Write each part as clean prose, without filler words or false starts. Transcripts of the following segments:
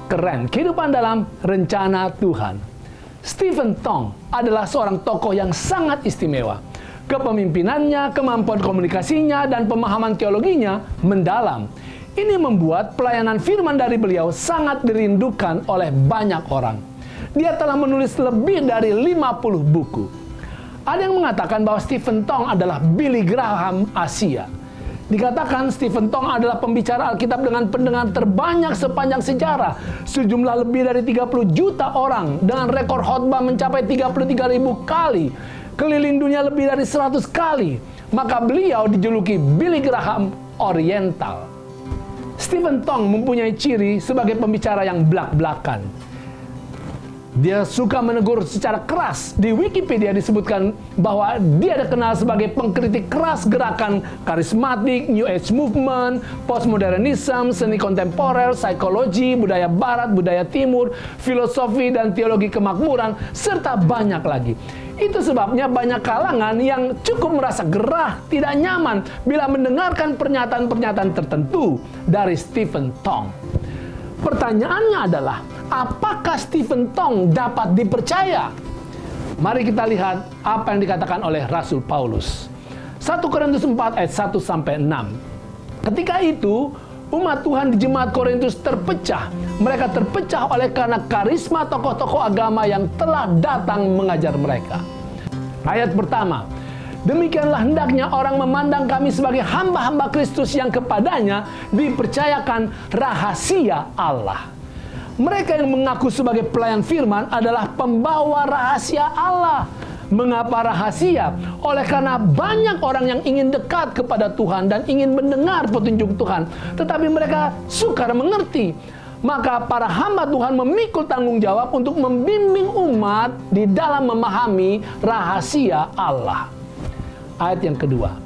keren, kehidupan dalam rencana Tuhan. Stephen Tong adalah seorang tokoh yang sangat istimewa. Kepemimpinannya, kemampuan komunikasinya, dan pemahaman teologinya mendalam. Ini membuat pelayanan firman dari beliau sangat dirindukan oleh banyak orang. Dia telah menulis lebih dari 50 buku. Ada yang mengatakan bahwa Stephen Tong adalah Billy Graham Asia. Dikatakan Stephen Tong adalah pembicara Alkitab dengan pendengar terbanyak sepanjang sejarah. Sejumlah lebih dari 30 juta orang dengan rekor khotbah mencapai 33.000 kali. Keliling dunia lebih dari 100 kali. Maka beliau dijuluki Billy Graham Oriental. Stephen Tong mempunyai ciri sebagai pembicara yang blak-blakan. Dia suka menegur secara keras. Di Wikipedia disebutkan bahwa dia dikenal sebagai pengkritik keras gerakan karismatik, New Age Movement, postmodernism, seni kontemporer, psikologi, budaya barat, budaya timur, filosofi dan teologi kemakmuran, serta banyak lagi. Itu sebabnya banyak kalangan yang cukup merasa gerah, tidak nyaman bila mendengarkan pernyataan-pernyataan tertentu dari Stephen Tong. Pertanyaannya adalah, apakah Stephen Tong dapat dipercaya? Mari kita lihat apa yang dikatakan oleh Rasul Paulus. 1 Korintus 4 ayat 1-6. Ketika itu, umat Tuhan di jemaat Korintus terpecah. Mereka terpecah oleh karena karisma tokoh-tokoh agama yang telah datang mengajar mereka. Ayat pertama. Demikianlah hendaknya orang memandang kami sebagai hamba-hamba Kristus yang kepadanya dipercayakan rahasia Allah. Mereka yang mengaku sebagai pelayan firman adalah pembawa rahasia Allah. Mengapa rahasia? Oleh karena banyak orang yang ingin dekat kepada Tuhan dan ingin mendengar petunjuk Tuhan, tetapi mereka sukar mengerti. Maka para hamba Tuhan memikul tanggung jawab untuk membimbing umat di dalam memahami rahasia Allah. Ayat yang kedua.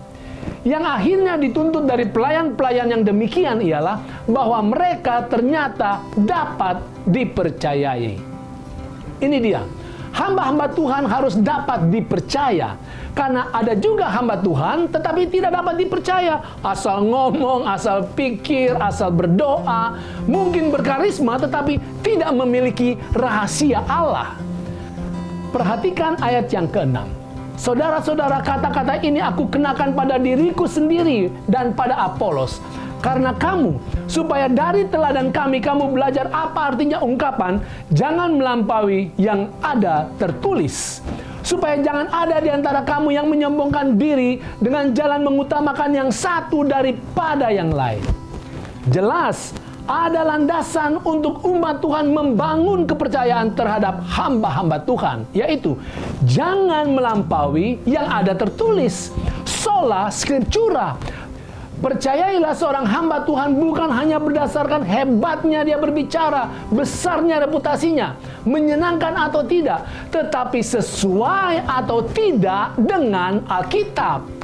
Yang akhirnya dituntut dari pelayan-pelayan yang demikian ialah bahwa mereka ternyata dapat dipercayai. Ini dia. Hamba-hamba Tuhan harus dapat dipercaya. Karena ada juga hamba Tuhan tetapi tidak dapat dipercaya. Asal ngomong, asal pikir, asal berdoa. Mungkin berkarisma tetapi tidak memiliki rahasia Allah. Perhatikan ayat yang ke-6. Saudara-saudara, kata-kata ini aku kenakan pada diriku sendiri dan pada Apolos. Karena kamu, supaya dari teladan kami kamu belajar apa artinya ungkapan, jangan melampaui yang ada tertulis. Supaya jangan ada di antara kamu yang menyombongkan diri dengan jalan mengutamakan yang satu daripada yang lain. Jelas, ada landasan untuk umat Tuhan membangun kepercayaan terhadap hamba-hamba Tuhan, yaitu jangan melampaui yang ada tertulis. Sola Scriptura. Percayailah seorang hamba Tuhan bukan hanya berdasarkan hebatnya dia berbicara, besarnya reputasinya, menyenangkan atau tidak, tetapi sesuai atau tidak dengan Alkitab.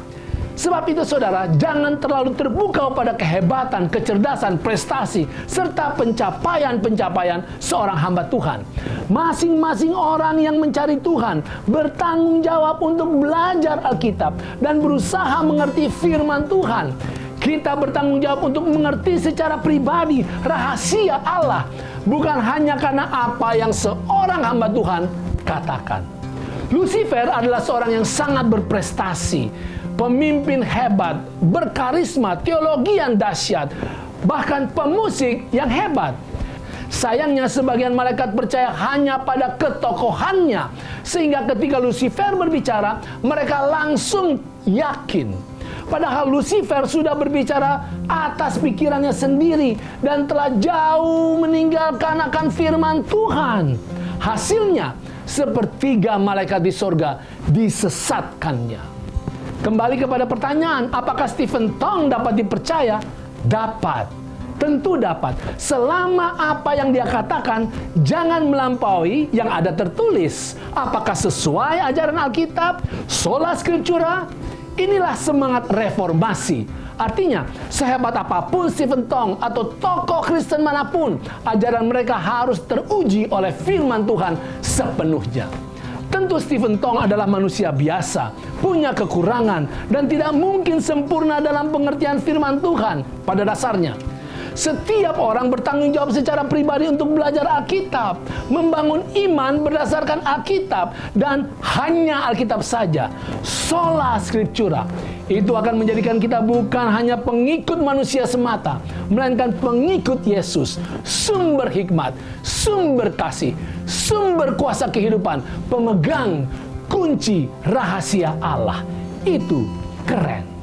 Sebab itu saudara, jangan terlalu terbuka pada kehebatan, kecerdasan, prestasi, serta pencapaian-pencapaian seorang hamba Tuhan. Masing-masing orang yang mencari Tuhan bertanggung jawab untuk belajar Alkitab dan berusaha mengerti firman Tuhan. Kita bertanggung jawab untuk mengerti secara pribadi rahasia Allah, bukan hanya karena apa yang seorang hamba Tuhan katakan. Lucifer adalah seorang yang sangat berprestasi, pemimpin hebat, berkarisma, teologi yang dahsyat, bahkan pemusik yang hebat. Sayangnya sebagian malaikat percaya hanya pada ketokohannya, sehingga ketika Lucifer berbicara, mereka langsung yakin. Padahal Lucifer sudah berbicara atas pikirannya sendiri dan telah jauh meninggalkan akan firman Tuhan. Hasilnya, sepertiga malaikat di sorga disesatkannya. Kembali kepada pertanyaan, apakah Stephen Tong dapat dipercaya? Dapat. Tentu dapat. Selama apa yang dia katakan jangan melampaui yang ada tertulis. Apakah sesuai ajaran Alkitab? Sola Scriptura? Inilah semangat reformasi. Artinya, sehebat apapun Stephen Tong atau tokoh Kristen manapun, ajaran mereka harus teruji oleh firman Tuhan sepenuhnya. Tentu Stephen Tong adalah manusia biasa, punya kekurangan, dan tidak mungkin sempurna dalam pengertian firman Tuhan. Pada dasarnya, Setiap orang bertanggung jawab secara pribadi untuk belajar Alkitab, membangun iman berdasarkan Alkitab, dan hanya Alkitab saja, sola scriptura. Itu akan menjadikan kita bukan hanya pengikut manusia semata, melainkan pengikut Yesus, sumber hikmat, sumber kasih, sumber kuasa kehidupan, pemegang kunci rahasia Allah. Itu keren.